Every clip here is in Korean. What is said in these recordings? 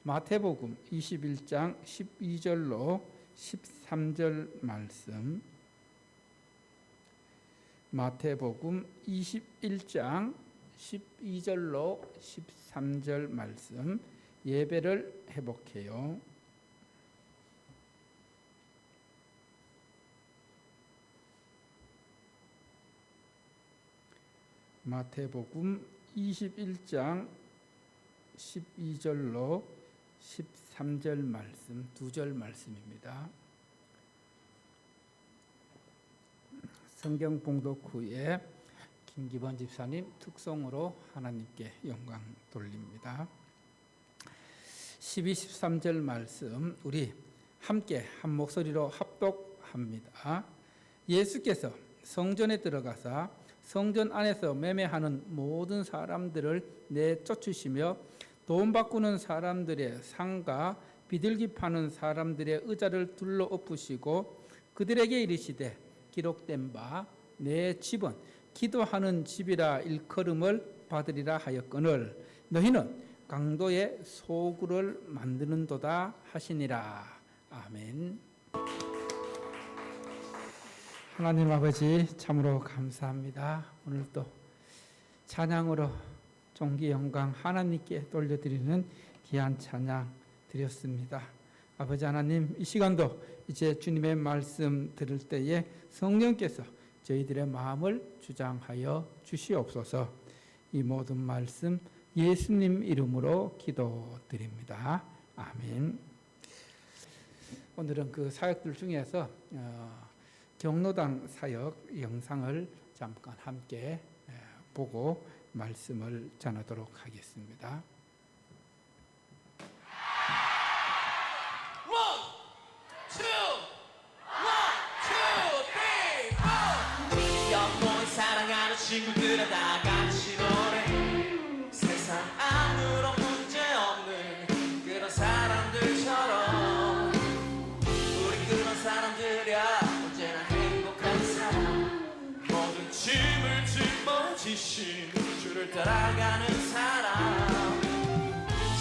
마태복음 21장 12절로 13절 말씀, 마태복음 21장 12절로 13절 말씀 예배를 회복해요. 마태복음 21장 12절로 13절 말씀, 두 절 말씀입니다. 성경 봉독 후에 김기범 집사님 특송으로 하나님께 영광 돌립니다. 12, 13절 말씀 우리 함께 한 목소리로 합독합니다. 예수께서 성전에 들어가사 성전 안에서 매매하는 모든 사람들을 내쫓으시며 돈 바꾸는 사람들의 상가, 비둘기 파는 사람들의 의자를 둘러 엎으시고 그들에게 이르시되 기록된 바 내 집은 기도하는 집이라 일컬음을 받으리라 하였거늘 너희는 강도의 소굴을 만드는도다 하시니라. 아멘. 하나님 아버지 참으로 감사합니다. 오늘도 찬양으로 존귀 영광 하나님께 돌려드리는 귀한 찬양 드렸습니다. 아버지 하나님, 이 시간도 이제 주님의 말씀 들을 때에 성령께서 저희들의 마음을 주장하여 주시옵소서. 이 모든 말씀 예수님 이름으로 기도드립니다. 아멘. 오늘은 그 사역들 중에서 경로당 사역 영상을 잠깐 함께 보고 말씀을 전하도록 하겠습니다. 사랑하는 친구들아 다 같이 노래 세상 아무런 문제 없는 그런 사람들처럼 우리 그런 사람들이야 언제나 행복한 사람 모든 짐을 짊어지신 주를 따라가는 사람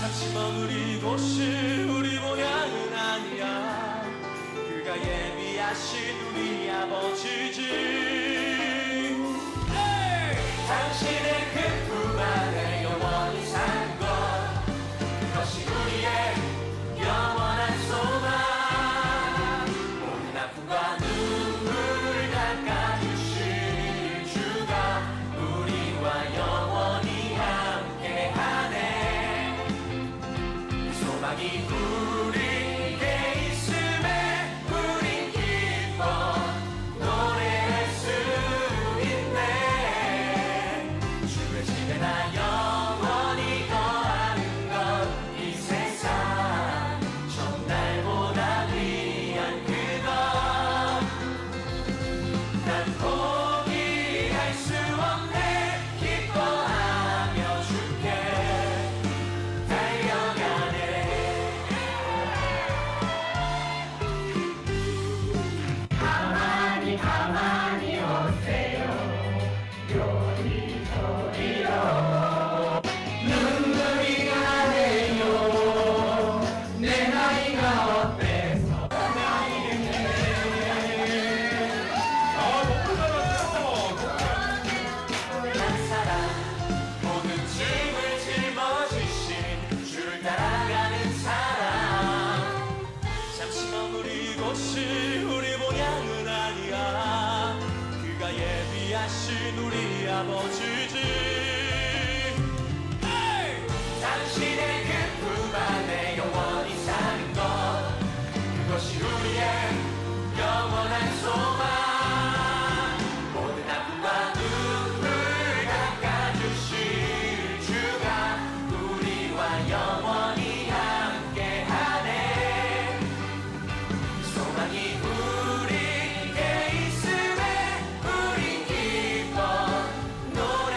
잠시 머무리 곳이 우리 모양은 아니야 그가 예비하신 우리 아버지지 당신의 그 품 안에 영원히 사는 것 그것이 우리의 영원한 소망 모든 아픔과 눈물을 닦아주실 주가 우리와 영원히 함께하네 소망이 우리에게 있음에 우린 기뻐 노래할 수 나 영원히 거하는 것 이 세상 정날보다 귀한 그것 난 포기할 수 없네 기뻐하며 주께 달려가네 가만히 가만히 오세요 눈물이 나네요 내 나이가 어때서 한 사람 모든 짐을 짊어지신 주를 따라가는 사람 잠시 머무리 곳이 우리 모양은 아니야 그가 예비하신 우리 아버지지 당신의 그 품 안에 영원히 사는 것 그것이 우리의 영원한 소망 모든 아픔과 눈물 닦아주실 주가 우리와 영원히 함께하네 소망이 우리에게 있음에 우린 기뻐 노래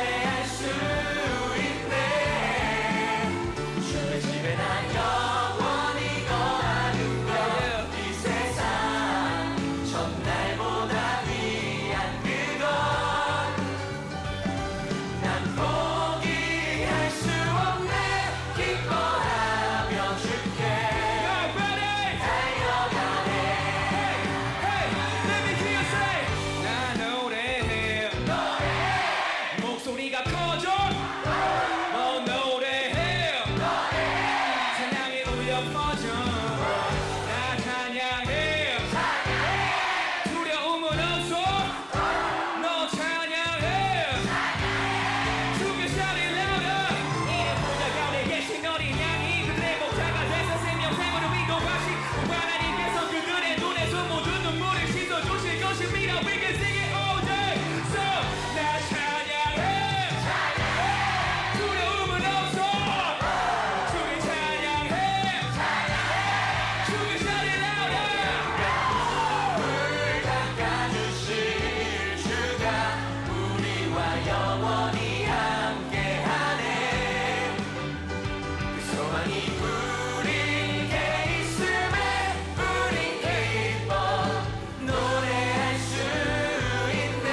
퍼져 나 찬양해 두려움은 없어 너 찬양해 주께 sound it louder 이름 보다 가운데 계신 어린 양이 그들의 목자가 돼서 생명샘으로 인도하시 하나님께서 그들의 눈에서 모든 눈물을 씻어주실 것입니다 We can sing it all day So 나 찬양해 두려움은 없어 주께 찬양해 주께 sound it louder 물 닦아주실 주가 우리와 영원히 함께하네 그 소망이 우리에게 있음에 우린 기뻐 노래할 수 있네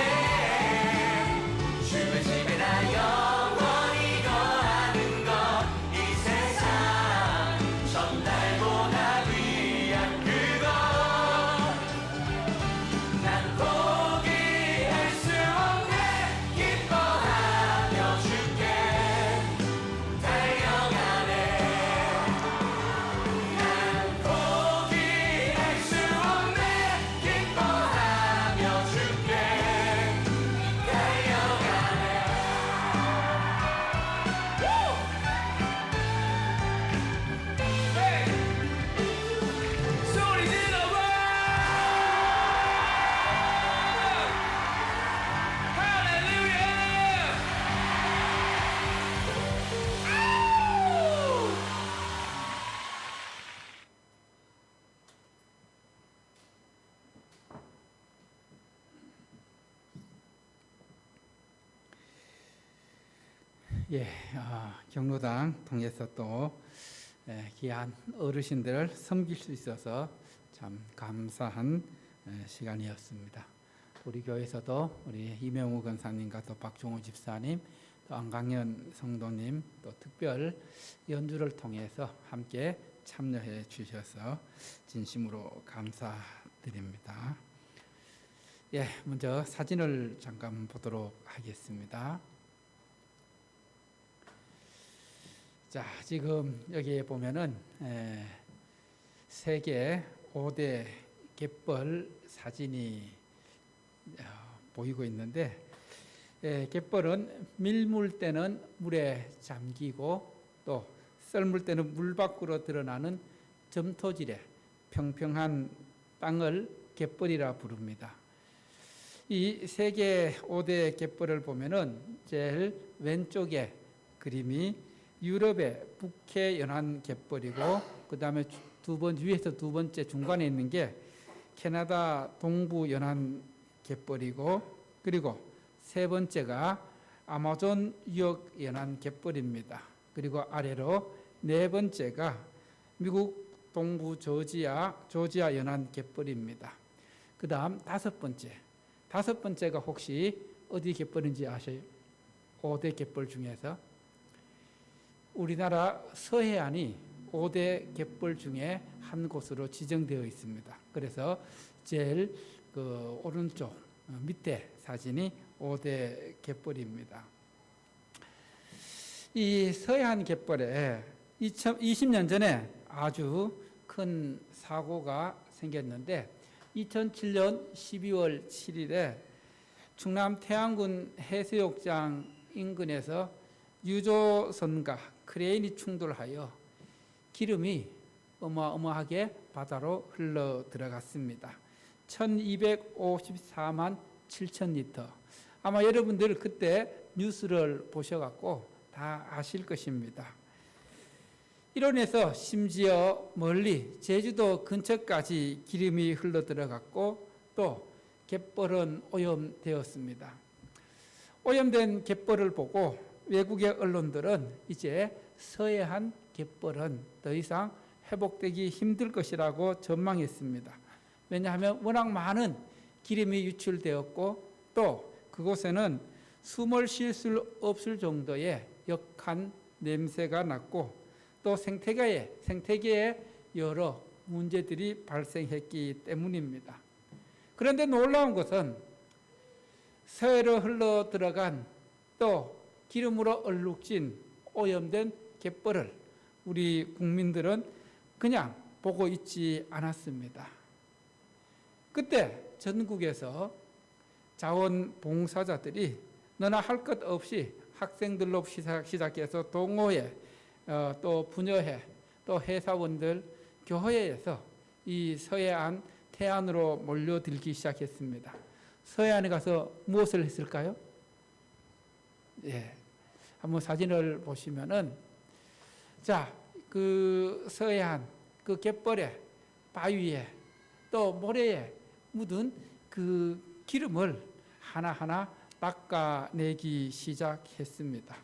주의 집에 나 영원히 거하는 것 이 세상 전날보다 귀한 그것 난 포기할 수 없네 기뻐하며 주께 달려가네 난 포기할 수 없네 기뻐하며 주께 달려가네 소리 질러봐 할렐루야 예, 경로당 통해서 또 귀한 어르신들을 섬길 수 있어서 참 감사한 시간이었습니다. 우리 교회에서도 우리 이명우 권사님과 또 박종호 집사님, 또 안강현 성도님, 또 특별 연주를 통해서 함께 참여해 주셔서 진심으로 감사드립니다. 예, 먼저 사진을 잠깐 보도록 하겠습니다. 자, 지금 여기에 보면은 세계 5대 갯벌 사진이 보이고 있는데 갯벌은 밀물 때는 물에 잠기고 또 썰물 때는 물 밖으로 드러나는 점토질의 평평한 땅을 갯벌이라 부릅니다. 이 세계 5대 갯벌을 보면은 제일 왼쪽에 그림이 유럽의 북해 연안 갯벌이고 그 다음에 위에서 두 번째 중간에 있는 게 캐나다 동부 연안 갯벌이고 그리고 세 번째가 아마존 유역 연안 갯벌입니다. 그리고 아래로 네 번째가 미국 동부 조지아 연안 갯벌입니다. 그 다음 다섯 번째가 혹시 어디 갯벌인지 아세요? 5대 갯벌 중에서 우리나라 서해안이 5대 갯벌 중에 한 곳으로 지정되어 있습니다. 그래서 제일 그 오른쪽 밑에 사진이 5대 갯벌입니다. 이 서해안 갯벌에 20년 전에 아주 큰 사고가 생겼는데 2007년 12월 7일에 충남 태안군 해수욕장 인근에서 유조선과 크레인이 충돌하여 기름이 어마어마하게 바다로 흘러 들어갔습니다. 1254만 7천 리터. 아마 여러분들 그때 뉴스를 보셔갖고 다 아실 것입니다. 이로 인해서 심지어 멀리 제주도 근처까지 기름이 흘러 들어갔고 또 갯벌은 오염되었습니다. 오염된 갯벌을 보고 외국의 언론들은 이제 서해안 갯벌은 더 이상 회복되기 힘들 것이라고 전망했습니다. 왜냐하면 워낙 많은 기름이 유출되었고 또 그곳에는 숨을 쉴 수 없을 정도의 역한 냄새가 났고 또 생태계에 여러 문제들이 발생했기 때문입니다. 그런데 놀라운 것은 서해로 흘러 들어간 또 기름으로 얼룩진 오염된 갯벌을 우리 국민들은 그냥 보고 있지 않았습니다. 그때 전국에서 자원봉사자들이 너나 할 것 없이 학생들로 시작해서 동호회, 또 부녀회, 또 회사원들, 교회에서 이 서해안 태안으로 몰려들기 시작했습니다. 서해안에 가서 무엇을 했을까요? 예, 한번 사진을 보시면은, 자, 그 서해안 그 갯벌에, 바위에, 또 모래에 묻은 그 기름을 하나하나 닦아내기 시작했습니다.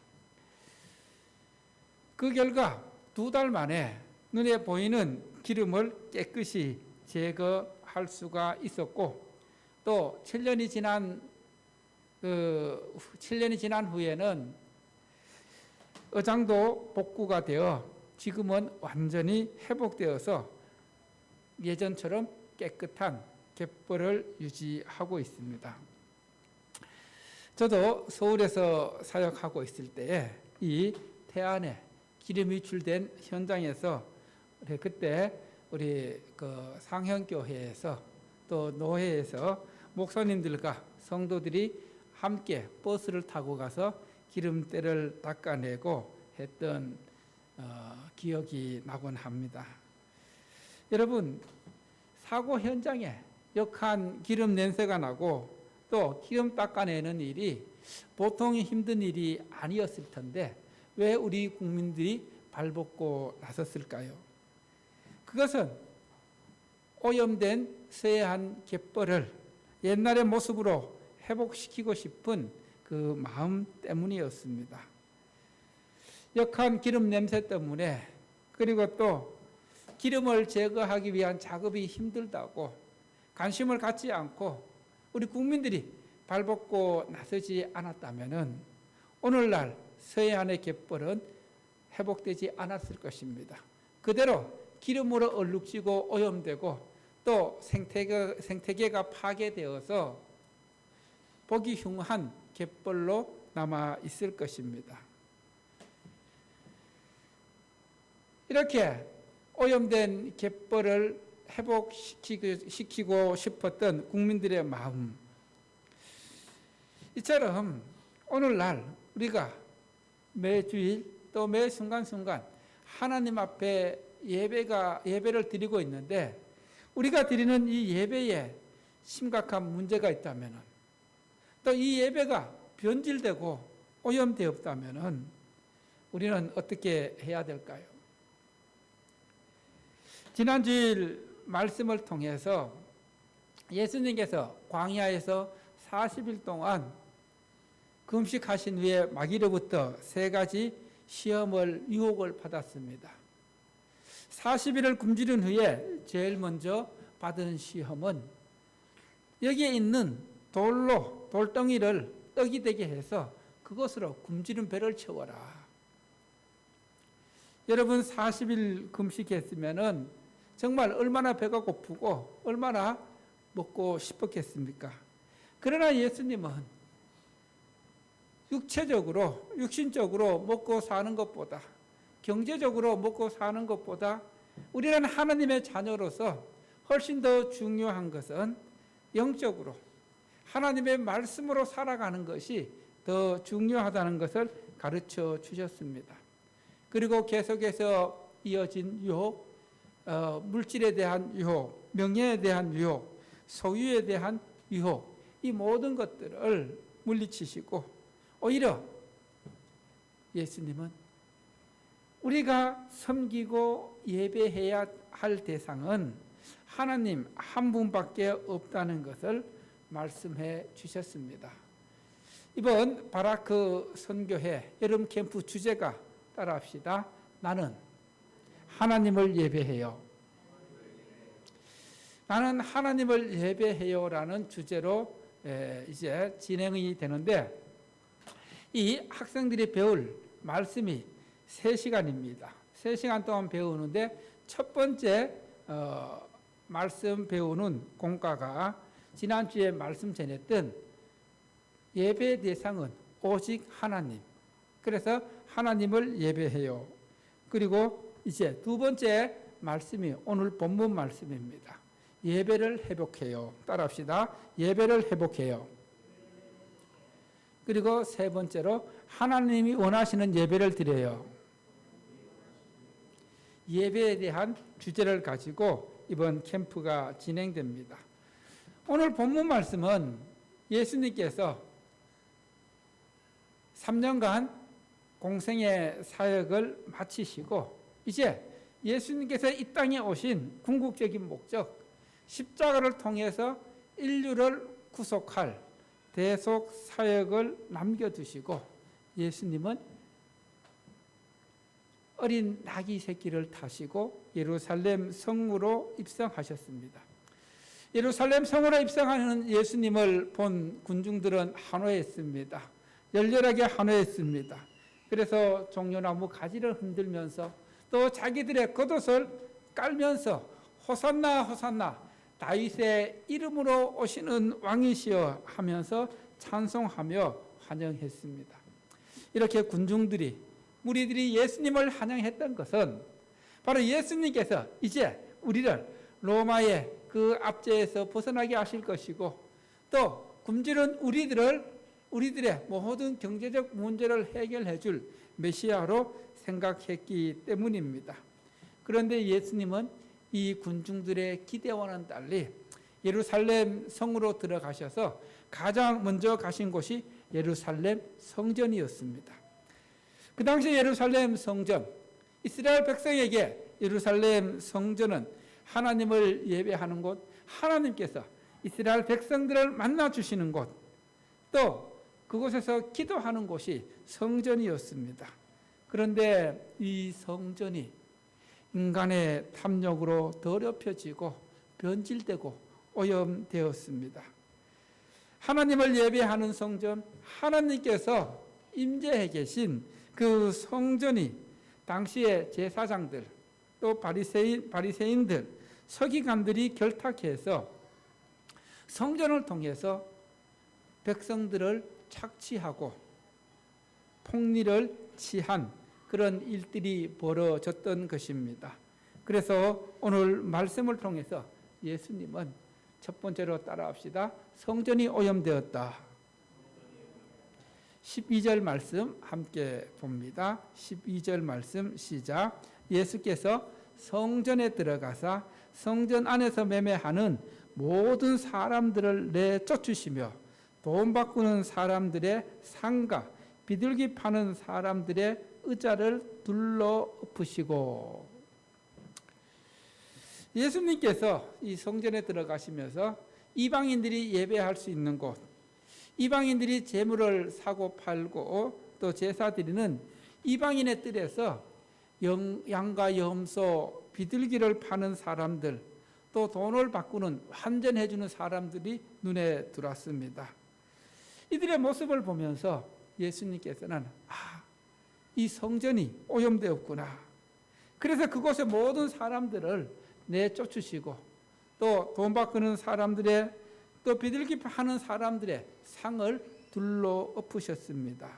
그 결과 2달 만에 눈에 보이는 기름을 깨끗이 제거할 수가 있었고, 또 7년이 지난 후에는 어장도 복구가 되어 지금은 완전히 회복되어서 예전처럼 깨끗한 갯벌을 유지하고 있습니다. 저도 서울에서 사역하고 있을 때에 이 태안에 기름이 출된 현장에서 그때 우리 그 상현교회에서 또 노회에서 목사님들과 성도들이 함께 버스를 타고 가서 기름때를 닦아내고 했던 기억이 나곤 합니다. 여러분, 사고 현장에 역한 기름 냄새가 나고 또 기름 닦아내는 일이 보통 힘든 일이 아니었을 텐데 왜 우리 국민들이 발벗고 나섰을까요? 그것은 오염된 서해안 갯벌을 옛날의 모습으로 회복시키고 싶은 그 마음 때문이었습니다. 역한 기름 냄새 때문에, 그리고 또 기름을 제거하기 위한 작업이 힘들다고 관심을 갖지 않고 우리 국민들이 발벗고 나서지 않았다면 오늘날 서해안의 갯벌은 회복되지 않았을 것입니다. 그대로 기름으로 얼룩지고 오염되고 또 생태계가 파괴되어서 보기 흉한 갯벌로 남아 있을 것입니다. 이렇게 오염된 갯벌을 회복시키고 싶었던 국민들의 마음, 이처럼 오늘날 우리가 매주일 또 매 순간순간 하나님 앞에 예배를 드리고 있는데 우리가 드리는 이 예배에 심각한 문제가 있다면, 또 이 예배가 변질되고 오염되었다면 우리는 어떻게 해야 될까요? 지난주일 말씀을 통해서 예수님께서 광야에서 40일 동안 금식하신 후에 마귀로부터 3가지 시험을 유혹을 받았습니다. 40일을 굶주린 후에 제일 먼저 받은 시험은 여기에 있는 돌덩이를 떡이 되게 해서 그것으로 굶주린 배를 채워라. 여러분, 40일 금식했으면은 정말 얼마나 배가 고프고 얼마나 먹고 싶었겠습니까? 그러나 예수님은 육신적으로 먹고 사는 것보다, 경제적으로 먹고 사는 것보다 우리는 하나님의 자녀로서 훨씬 더 중요한 것은 영적으로 하나님의 말씀으로 살아가는 것이 더 중요하다는 것을 가르쳐 주셨습니다. 그리고 계속해서 이어진 유혹, 물질에 대한 유혹, 명예에 대한 유혹, 소유에 대한 유혹, 이 모든 것들을 물리치시고 오히려 예수님은 우리가 섬기고 예배해야 할 대상은 하나님 한 분밖에 없다는 것을 말씀해 주셨습니다. 이번 바라크 선교회 여름 캠프 주제가 따라합시다. 나는 하나님을 예배해요. 나는 하나님을 예배해요라는 주제로 이제 진행이 되는데, 이 학생들이 배울 말씀이 3시간입니다. 3시간 동안 배우는데 첫 번째 말씀 배우는 공과가 지난주에 말씀 전했던 예배 대상은 오직 하나님. 그래서 하나님을 예배해요. 그리고 이제 두 번째 말씀이 오늘 본문 말씀입니다. 예배를 회복해요. 따라합시다. 예배를 회복해요. 그리고 세 번째로 하나님이 원하시는 예배를 드려요. 예배에 대한 주제를 가지고 이번 캠프가 진행됩니다. 오늘 본문 말씀은 예수님께서 3년간 공생의 사역을 마치시고 이제 예수님께서 이 땅에 오신 궁극적인 목적, 십자가를 통해서 인류를 구속할 대속 사역을 남겨두시고 예수님은 어린 나귀 새끼를 타시고 예루살렘 성으로 입성하셨습니다. 예루살렘 성으로 입성하는 예수님을 본 군중들은 환호했습니다. 열렬하게 환호했습니다. 그래서 종려나무 가지를 흔들면서 또 자기들의 겉옷을 깔면서 호산나 호산나 다윗의 이름으로 오시는 왕이시여 하면서 찬송하며 환영했습니다. 이렇게 군중들이 무리들이 예수님을 환영했던 것은 바로 예수님께서 이제 우리를 로마의 그 압제에서 벗어나게 하실 것이고 또 굶주린 우리들의 모든 경제적 문제를 해결해 줄 메시아로 생각했기 때문입니다. 그런데 예수님은 이 군중들의 기대와는 달리 예루살렘 성으로 들어가셔서 가장 먼저 가신 곳이 예루살렘 성전이었습니다. 그 당시 예루살렘 성전, 이스라엘 백성에게 예루살렘 성전은 하나님을 예배하는 곳, 하나님께서 이스라엘 백성들을 만나 주시는 곳, 또 그곳에서 기도하는 곳이 성전이었습니다. 그런데 이 성전이 인간의 탐욕으로 더럽혀지고 변질되고 오염되었습니다. 하나님을 예배하는 성전, 하나님께서 임재해 계신 그 성전이 당시의 제사장들, 또 바리새인들, 서기관들이 결탁해서 성전을 통해서 백성들을 착취하고 폭리를 취한 그런 일들이 벌어졌던 것입니다. 그래서 오늘 말씀을 통해서 예수님은 첫 번째로 따라합시다. 성전이 오염되었다. 12절 말씀 함께 봅니다. 12절 말씀 시작. 예수께서 성전에 들어가사 성전 안에서 매매하는 모든 사람들을 내쫓으시며 돈 바꾸는 사람들의 상가, 비둘기 파는 사람들의 의자를 둘러 엎으시고. 예수님께서 이 성전에 들어가시면서 이방인들이 예배할 수 있는 곳, 이방인들이 재물을 사고 팔고 또 제사 드리는 이방인의 뜰에서 양과 염소, 비둘기를 파는 사람들, 또 돈을 바꾸는 환전해 주는 사람들이 눈에 들어왔습니다. 이들의 모습을 보면서 예수님께서는 이 성전이 오염되었구나. 그래서 그곳의 모든 사람들을 내쫓으시고 또 돈 바꾸는 사람들의 또 비둘기 파는 사람들의 상을 둘러 엎으셨습니다.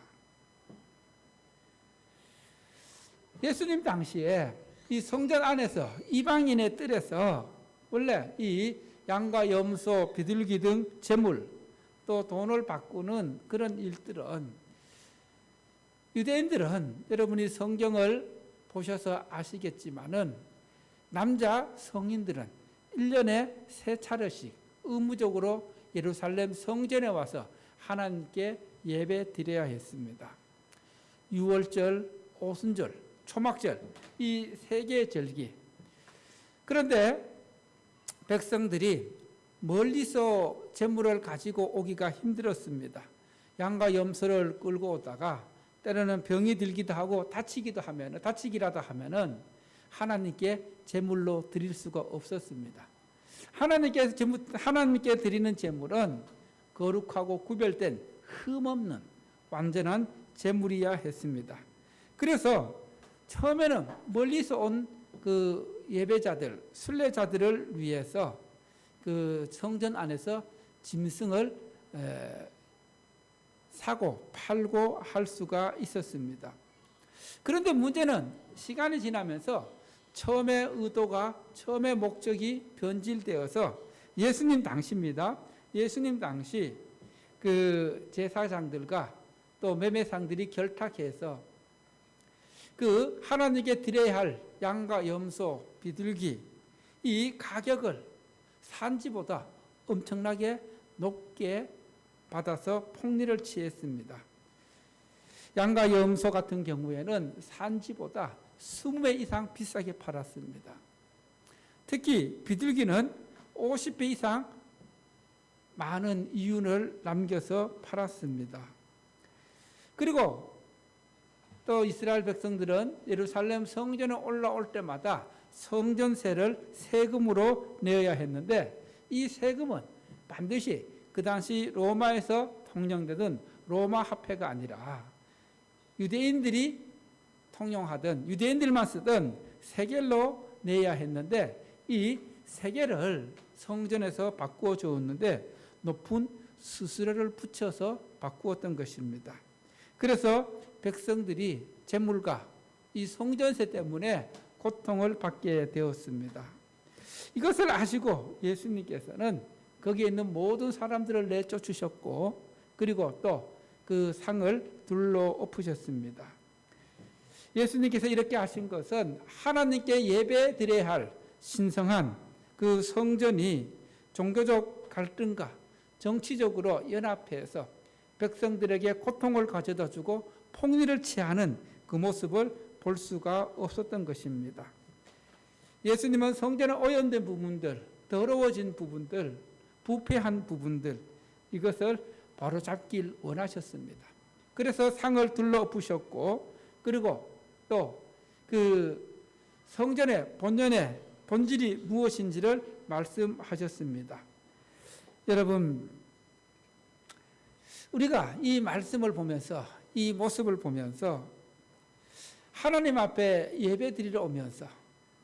예수님 당시에 이 성전 안에서 이방인의 뜰에서 원래 이 양과 염소, 비둘기 등 재물 또 돈을 바꾸는 그런 일들은 유대인들은 여러분이 성경을 보셔서 아시겠지만은 남자 성인들은 1년에 3차례씩 의무적으로 예루살렘 성전에 와서 하나님께 예배 드려야 했습니다. 유월절, 오순절, 초막절 이 3개의 절기. 그런데 백성들이 멀리서 제물을 가지고 오기가 힘들었습니다. 양과 염소를 끌고 오다가 때로는 병이 들기도 하고 다치기라도 하면은 하나님께 제물로 드릴 수가 없었습니다. 하나님께 드리는 제물은 거룩하고 구별된 흠없는 완전한 제물이야 했습니다. 그래서 처음에는 멀리서 온 그 예배자들, 순례자들을 위해서 그 성전 안에서 짐승을 사고 팔고 할 수가 있었습니다. 그런데 문제는 시간이 지나면서 처음의 의도가, 처음의 목적이 변질되어서 예수님 당시입니다. 예수님 당시 그 제사장들과 또 매매상들이 결탁해서 그 하나님께 드려야 할 양과 염소, 비둘기 이 가격을 산지보다 엄청나게 높게 받아서 폭리를 취했습니다. 양과 염소 같은 경우에는 산지보다 20배 이상 비싸게 팔았습니다. 특히 비둘기는 50배 이상 많은 이윤을 남겨서 팔았습니다. 그리고 또 이스라엘 백성들은 예루살렘 성전에 올라올 때마다 성전세를 세금으로 내어야 했는데 이 세금은 반드시 그 당시 로마에서 통용되던 로마 화폐가 아니라 유대인들이 통용하던 유대인들만 쓰던 세겔로 내야 했는데 이 세겔을 성전에서 바꾸어 주었는데 높은 수수료를 붙여서 바꾸었던 것입니다. 그래서 백성들이 재물과 이 성전세 때문에 고통을 받게 되었습니다. 이것을 아시고 예수님께서는 거기에 있는 모든 사람들을 내쫓으셨고 그리고 또 그 상을 둘러 엎으셨습니다. 예수님께서 이렇게 하신 것은 하나님께 예배 드려야 할 신성한 그 성전이 종교적 갈등과 정치적으로 연합해서 백성들에게 고통을 가져다 주고 폭리를 취하는 그 모습을 볼 수가 없었던 것입니다. 예수님은 성전에 오염된 부분들, 더러워진 부분들, 부패한 부분들 이것을 바로잡길 원하셨습니다. 그래서 상을 둘러엎으셨고 그리고 또 그 성전의 본연의 본질이 무엇인지를 말씀하셨습니다. 여러분 우리가 이 말씀을 보면서 이 모습을 보면서 하나님 앞에 예배 드리러 오면서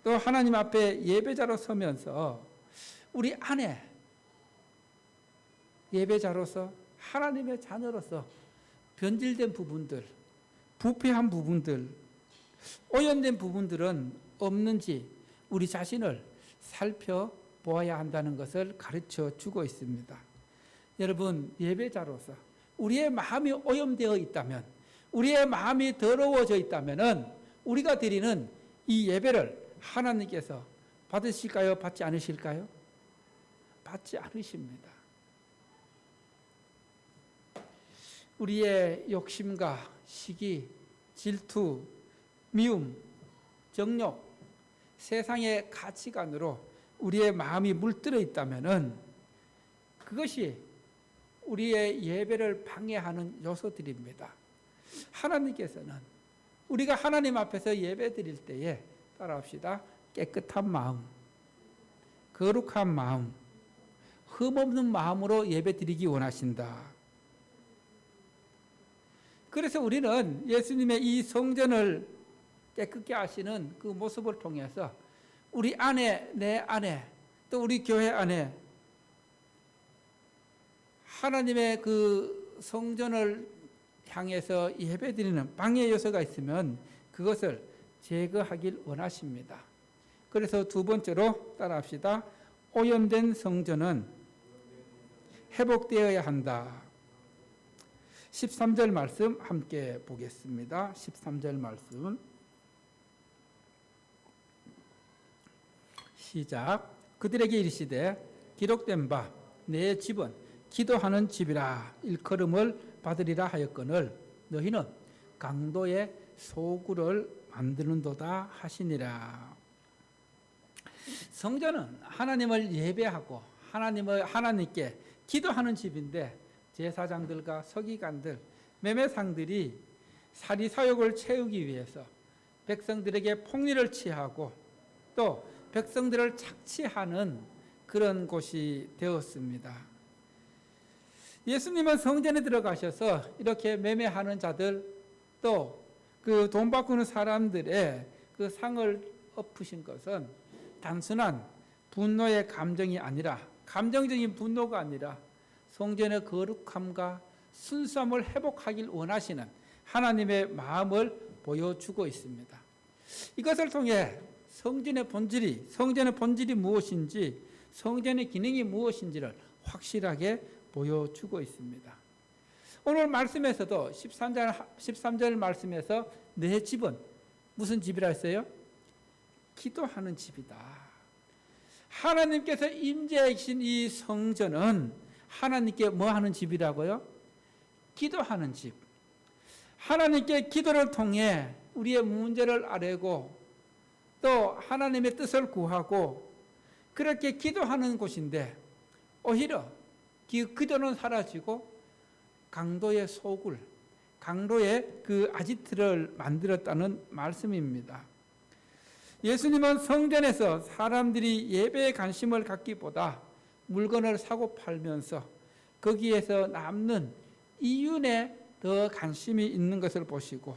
또 하나님 앞에 예배자로 서면서 우리 안에 예배자로서 하나님의 자녀로서 변질된 부분들, 부패한 부분들, 오염된 부분들은 없는지 우리 자신을 살펴보아야 한다는 것을 가르쳐 주고 있습니다. 여러분, 예배자로서 우리의 마음이 오염되어 있다면, 우리의 마음이 더러워져 있다면 우리가 드리는 이 예배를 하나님께서 받으실까요? 받지 않으실까요? 받지 않으십니다. 우리의 욕심과 시기, 질투, 미움, 정욕, 세상의 가치관으로 우리의 마음이 물들어 있다면 그것이 우리의 예배를 방해하는 요소들입니다. 하나님께서는 우리가 하나님 앞에서 예배 드릴 때에 따라합시다. 깨끗한 마음, 거룩한 마음, 흠없는 마음으로 예배 드리기 원하신다. 그래서 우리는 예수님의 이 성전을 깨끗게 하시는 그 모습을 통해서 우리 안에, 내 안에, 또 우리 교회 안에 하나님의 그 성전을 향해서 예배드리는 방해 요소가 있으면 그것을 제거하길 원하십니다. 그래서 두 번째로 따라합시다. 오염된 성전은 회복되어야 한다. 13절 말씀 함께 보겠습니다. 13절 말씀 시작. 그들에게 이르시되 기록된 바 내 집은 기도하는 집이라 일컬음을 받으리라 하였거늘 너희는 강도의 소굴을 만드는도다 하시니라. 성전은 하나님을 예배하고 하나님께 기도하는 집인데 제사장들과 서기관들, 매매상들이 사리사욕을 채우기 위해서 백성들에게 폭리를 취하고 또 백성들을 착취하는 그런 곳이 되었습니다. 예수님은 성전에 들어가셔서 이렇게 매매하는 자들 또 그 돈 바꾸는 사람들의 그 상을 엎으신 것은 단순한 분노의 감정이 아니라 감정적인 분노가 아니라 성전의 거룩함과 순수함을 회복하길 원하시는 하나님의 마음을 보여주고 있습니다. 이것을 통해 성전의 본질이 무엇인지, 성전의 기능이 무엇인지를 확실하게 보여주고 있습니다. 오늘 말씀에서도 13절 말씀에서 내 집은 무슨 집이라 했어요? 기도하는 집이다. 하나님께서 임재해 계신 이 성전은 하나님께 뭐 하는 집이라고요? 기도하는 집. 하나님께 기도를 통해 우리의 문제를 아뢰고 또 하나님의 뜻을 구하고 그렇게 기도하는 곳인데, 오히려 기도는 사라지고 강도의 소굴, 강도의 그 아지트를 만들었다는 말씀입니다. 예수님은 성전에서 사람들이 예배에 관심을 갖기보다 물건을 사고 팔면서 거기에서 남는 이윤에 더 관심이 있는 것을 보시고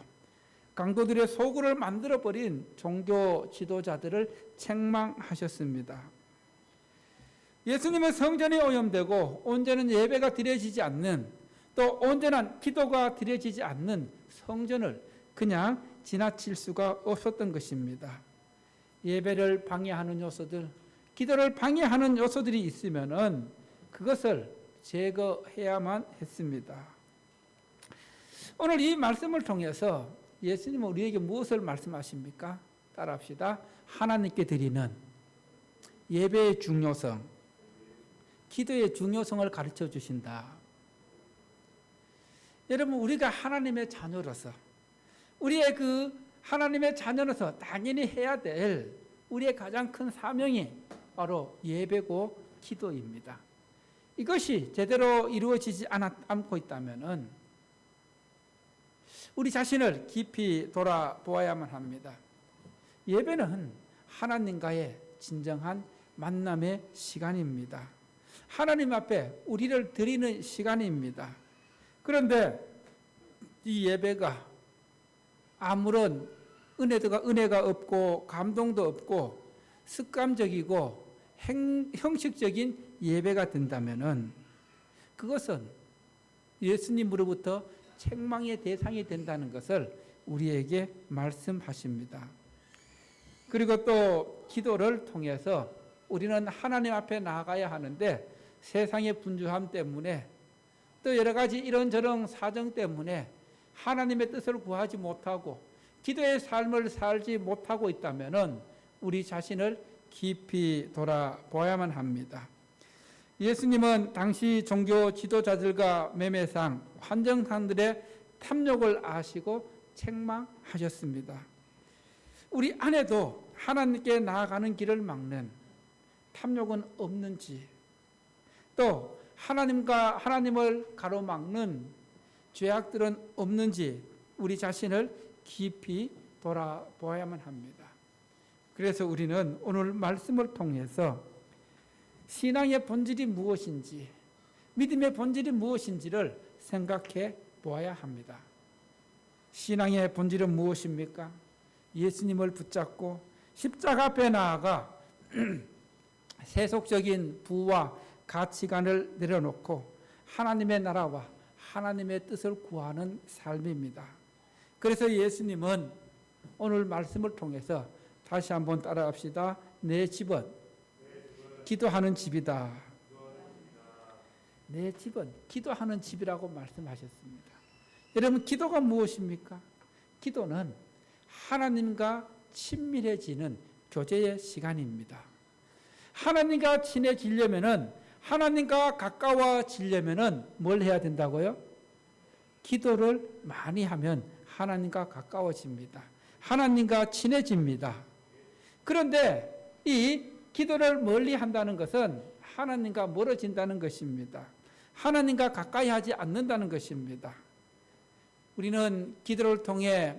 강도들의 소굴을 만들어버린 종교 지도자들을 책망하셨습니다. 예수님은 성전이 오염되고 온전한 예배가 드려지지 않는, 또 온전한 기도가 드려지지 않는 성전을 그냥 지나칠 수가 없었던 것입니다. 예배를 방해하는 요소들, 기도를 방해하는 요소들이 있으면은 그것을 제거해야만 했습니다. 오늘 이 말씀을 통해서 예수님은 우리에게 무엇을 말씀하십니까? 따라합시다. 하나님께 드리는 예배의 중요성, 기도의 중요성을 가르쳐 주신다. 여러분, 우리가 하나님의 자녀로서, 우리의 그 하나님의 자녀로서 당연히 해야 될 우리의 가장 큰 사명이 바로 예배고 기도입니다. 이것이 제대로 이루어지지 않고 있다면은 우리 자신을 깊이 돌아보아야만 합니다. 예배는 하나님과의 진정한 만남의 시간입니다. 하나님 앞에 우리를 드리는 시간입니다. 그런데 이 예배가 아무런 은혜가 없고 감동도 없고 습관적이고 형식적인 예배가 된다면은 그것은 예수님으로부터 책망의 대상이 된다는 것을 우리에게 말씀하십니다. 그리고 또 기도를 통해서 우리는 하나님 앞에 나아가야 하는데 세상의 분주함 때문에 또 여러 가지 이런저런 사정 때문에 하나님의 뜻을 구하지 못하고 기도의 삶을 살지 못하고 있다면은 우리 자신을 깊이 돌아보아야만 합니다. 예수님은 당시 종교 지도자들과 매매상, 환정상들의 탐욕을 아시고 책망하셨습니다. 우리 안에도 하나님께 나아가는 길을 막는 탐욕은 없는지, 또 하나님을 가로막는 죄악들은 없는지 우리 자신을 깊이 돌아보아야만 합니다. 그래서 우리는 오늘 말씀을 통해서 신앙의 본질이 무엇인지, 믿음의 본질이 무엇인지를 생각해 보아야 합니다. 신앙의 본질은 무엇입니까? 예수님을 붙잡고 십자가 앞에 나아가 세속적인 부와 가치관을 내려놓고 하나님의 나라와 하나님의 뜻을 구하는 삶입니다. 그래서 예수님은 오늘 말씀을 통해서 다시 한번 따라합시다. 내 집은 기도하는 집이다. 내 집은 기도하는 집이라고 말씀하셨습니다. 여러분, 기도가 무엇입니까? 기도는 하나님과 친밀해지는 교제의 시간입니다. 하나님과 친해지려면은, 하나님과 가까워지려면은 뭘 해야 된다고요? 기도를 많이 하면 하나님과 가까워집니다. 하나님과 친해집니다. 그런데 이 기도를 멀리 한다는 것은 하나님과 멀어진다는 것입니다. 하나님과 가까이 하지 않는다는 것입니다. 우리는 기도를 통해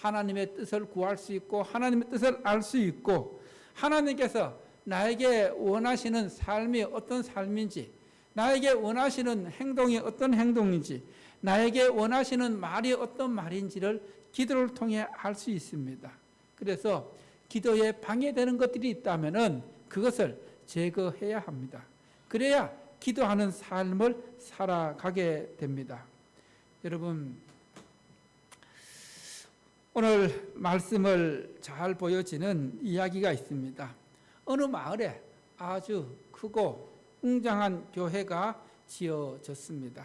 하나님의 뜻을 구할 수 있고 하나님의 뜻을 알 수 있고 하나님께서 나에게 원하시는 삶이 어떤 삶인지, 나에게 원하시는 행동이 어떤 행동인지, 나에게 원하시는 말이 어떤 말인지를 기도를 통해 알 수 있습니다. 그래서 기도에 방해되는 것들이 있다면은 그것을 제거해야 합니다. 그래야 기도하는 삶을 살아가게 됩니다. 여러분, 오늘 말씀을 잘 보여지는 이야기가 있습니다. 어느 마을에 아주 크고 웅장한 교회가 지어졌습니다.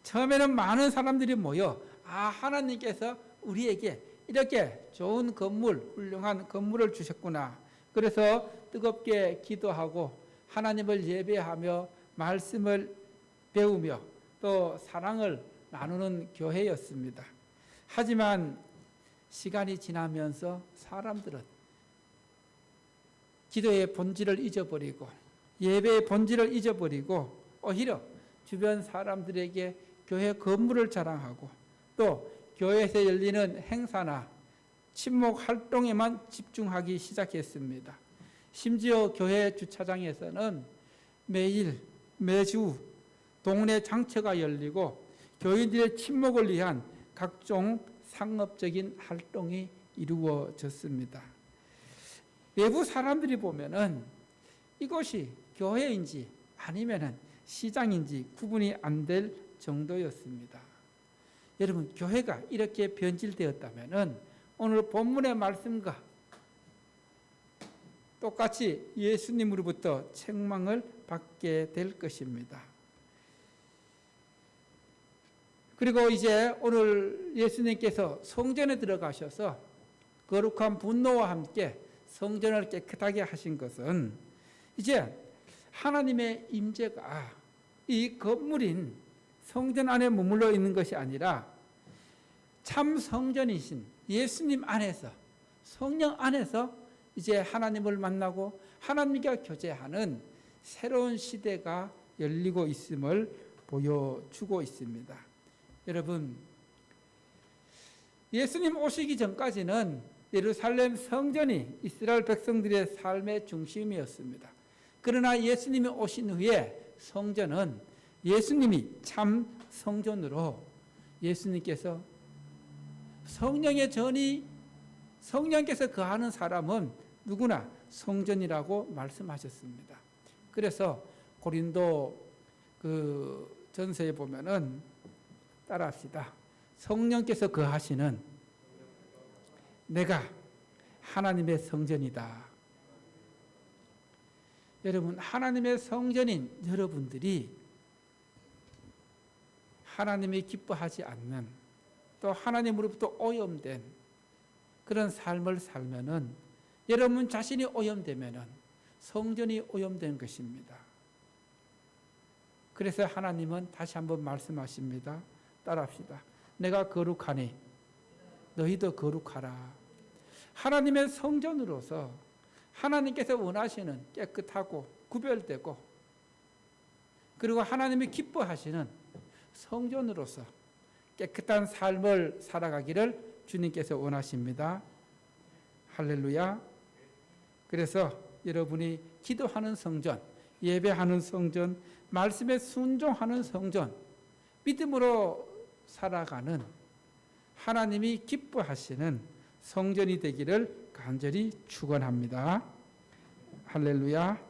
처음에는 많은 사람들이 모여 하나님께서 우리에게 이렇게 좋은 건물, 훌륭한 건물을 주셨구나. 그래서 뜨겁게 기도하고 하나님을 예배하며 말씀을 배우며 또 사랑을 나누는 교회였습니다. 하지만 시간이 지나면서 사람들은 기도의 본질을 잊어버리고 예배의 본질을 잊어버리고 오히려 주변 사람들에게 교회 건물을 자랑하고 또 교회에서 열리는 행사나 친목 활동에만 집중하기 시작했습니다. 심지어 교회 주차장에서는 매주 동네 장터가 열리고 교인들의 친목을 위한 각종 상업적인 활동이 이루어졌습니다. 외부 사람들이 보면은 이곳이 교회인지 아니면은 시장인지 구분이 안 될 정도였습니다. 여러분, 교회가 이렇게 변질되었다면은 오늘 본문의 말씀과 똑같이 예수님으로부터 책망을 받게 될 것입니다. 그리고 이제 오늘 예수님께서 성전에 들어가셔서 거룩한 분노와 함께 성전을 깨끗하게 하신 것은 이제 하나님의 임재가 이 건물인 성전 안에 머물러 있는 것이 아니라 참 성전이신 예수님 안에서, 성령 안에서 이제 하나님을 만나고 하나님과 교제하는 새로운 시대가 열리고 있음을 보여주고 있습니다. 여러분, 예수님 오시기 전까지는 예루살렘 성전이 이스라엘 백성들의 삶의 중심이었습니다. 그러나 예수님이 오신 후에 성전은 예수님이 참 성전으로 예수님께서 성령의 전이 성령께서 거하는 사람은 누구나 성전이라고 말씀하셨습니다. 그래서 고린도 그 전서에 보면은 따라합시다. 성령께서 거하시는 내가 하나님의 성전이다. 여러분, 하나님의 성전인 여러분들이 하나님이 기뻐하지 않는 또 하나님으로부터 오염된 그런 삶을 살면은 여러분 자신이 오염되면은 성전이 오염된 것입니다. 그래서 하나님은 다시 한번 말씀하십니다. 따라합시다. 내가 거룩하니 너희도 거룩하라. 하나님의 성전으로서 하나님께서 원하시는 깨끗하고 구별되고 그리고 하나님이 기뻐하시는 성전으로서 깨끗한 삶을 살아가기를 주님께서 원하십니다. 할렐루야. 그래서 여러분이 기도하는 성전, 예배하는 성전, 말씀에 순종하는 성전, 믿음으로 살아가는 하나님이 기뻐하시는 성전이 되기를 간절히 축원합니다. 할렐루야.